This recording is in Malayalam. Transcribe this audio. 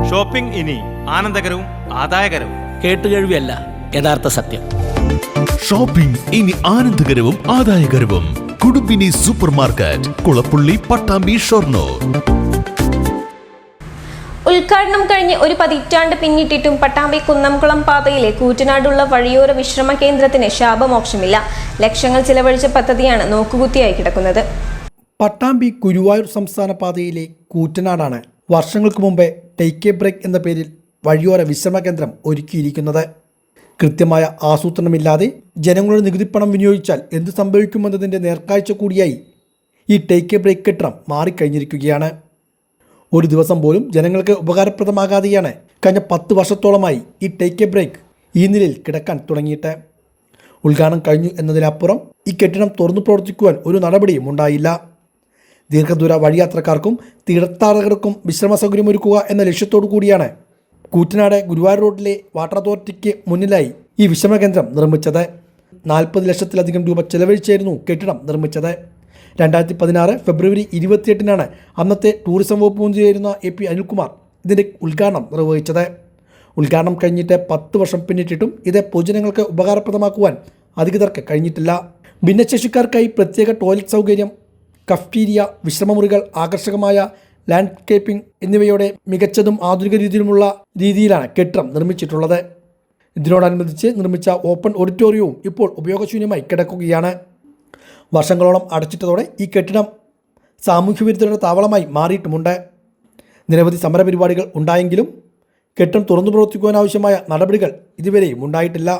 ഷോപ്പിംഗ് ഇനി ആനന്ദകരവും ആദായകരവും. കേട്ടുകേഴ്വിയല്ല, യഥാർത്ഥ സത്യം. ഷോപ്പിംഗ് ഇനി ആനന്ദകരവും ആദായകരവും. കുടുംബിനി സൂപ്പർ മാർക്കറ്റ്, കുളപ്പുള്ളി, പട്ടാമ്പി, ഷൊർണൂർ. ഉദ്ഘാടനം കഴിഞ്ഞ് ഒരു പതിറ്റാണ്ട് പിന്നിട്ടിട്ടും പട്ടാമ്പി കുന്നംകുളം പാതയിലെ കൂറ്റനാടുള്ള വഴിയോര വിശ്രമ കേന്ദ്രത്തിന് ശാപമോക്ഷമില്ല. ലക്ഷങ്ങൾ ചിലവഴിച്ച പദ്ധതിയാണ് നോക്കുകുത്തിയായി കിടക്കുന്നത്. പട്ടാമ്പി ഗുരുവായൂർ സംസ്ഥാന പാതയിലെ കൂറ്റനാടാണ് വർഷങ്ങൾക്ക് മുമ്പേ ടേക്ക് എ ബ്രേക്ക് എന്ന പേരിൽ വഴിയോര വിശ്രമ കേന്ദ്രം ഒരുക്കിയിരിക്കുന്നത്. കൃത്യമായ ആസൂത്രണമില്ലാതെ ജനങ്ങളുടെ നികുതിപ്പണം വിനിയോഗിച്ചാൽ എന്ത് സംഭവിക്കുമെന്നതിൻ്റെ നേർക്കാഴ്ച കൂടിയായി ഈ ടേക്ക് എ ബ്രേക്ക് കെട്ടിടം മാറിക്കഴിഞ്ഞിരിക്കുകയാണ്. ഒരു ദിവസം പോലും ജനങ്ങൾക്ക് ഉപകാരപ്രദമാകാതെയാണ് കഴിഞ്ഞ 10 വർഷത്തോളമായി ഈ ടേക്ക് എ ബ്രേക്ക് ഈ നിലയിൽ കിടക്കാൻ തുടങ്ങിയിട്ട്. ഉദ്ഘാടനം കഴിഞ്ഞു എന്നതിനപ്പുറം ഈ കെട്ടിടം തുറന്നു പ്രവർത്തിക്കുവാൻ ഒരു നടപടിയും ഉണ്ടായില്ല. ദീർഘദൂര വഴിയാത്രക്കാർക്കും തീർത്ഥാടകർക്കും വിശ്രമ സൗകര്യമൊരുക്കുക എന്ന ലക്ഷ്യത്തോടു കൂടിയാണ് കൂറ്റനാട് ഗുരുവായൂർ റോഡിലെ വാട്ടർ അതോറിറ്റിക്ക് മുന്നിലായി ഈ വിശ്രമ കേന്ദ്രം നിർമ്മിച്ചത്. 40 ലക്ഷത്തിലധികം രൂപ ചെലവഴിച്ചായിരുന്നു കെട്ടിടം നിർമ്മിച്ചത്. 2016 ഫെബ്രുവരി 28-നാണ് അന്നത്തെ ടൂറിസം വകുപ്പ് മന്ത്രിയായിരുന്ന AP അനിൽകുമാർ ഇതിൻ്റെ ഉദ്ഘാടനം നിർവഹിച്ചത്. ഉദ്ഘാടനം കഴിഞ്ഞിട്ട് 10 വർഷം പിന്നിട്ടിട്ടും ഇത് പൊതുജനങ്ങൾക്ക് ഉപകാരപ്രദമാക്കുവാൻ അധികൃതർക്ക് കഴിഞ്ഞിട്ടില്ല. ഭിന്നശേഷിക്കാർക്കായി പ്രത്യേക ടോയ്ലറ്റ് സൗകര്യം, കഫ്റ്റീരിയ, വിശ്രമമുറികൾ, ആകർഷകമായ ലാൻഡ്സ്കേപ്പിംഗ് എന്നിവയോടെ മികച്ചതും ആധുനിക രീതിയിലാണ് കെട്ടിടം നിർമ്മിച്ചിട്ടുള്ളത്. ഇതിനോടനുബന്ധിച്ച് നിർമ്മിച്ച ഓപ്പൺ ഓഡിറ്റോറിയവും ഇപ്പോൾ ഉപയോഗശൂന്യമായി കിടക്കുകയാണ്. വർഷങ്ങളോളം അടച്ചിട്ടതോടെ ഈ കെട്ടിടം സാമൂഹ്യവിരുദ്ധരുടെ താവളമായി മാറിയിട്ടുമുണ്ട്. നിരവധി സമരപരിപാടികൾ ഉണ്ടായെങ്കിലും കെട്ടിടം തുറന്നു പ്രവർത്തിക്കുവാനാവശ്യമായ നടപടികൾ ഇതുവരെയും ഉണ്ടായിട്ടില്ല.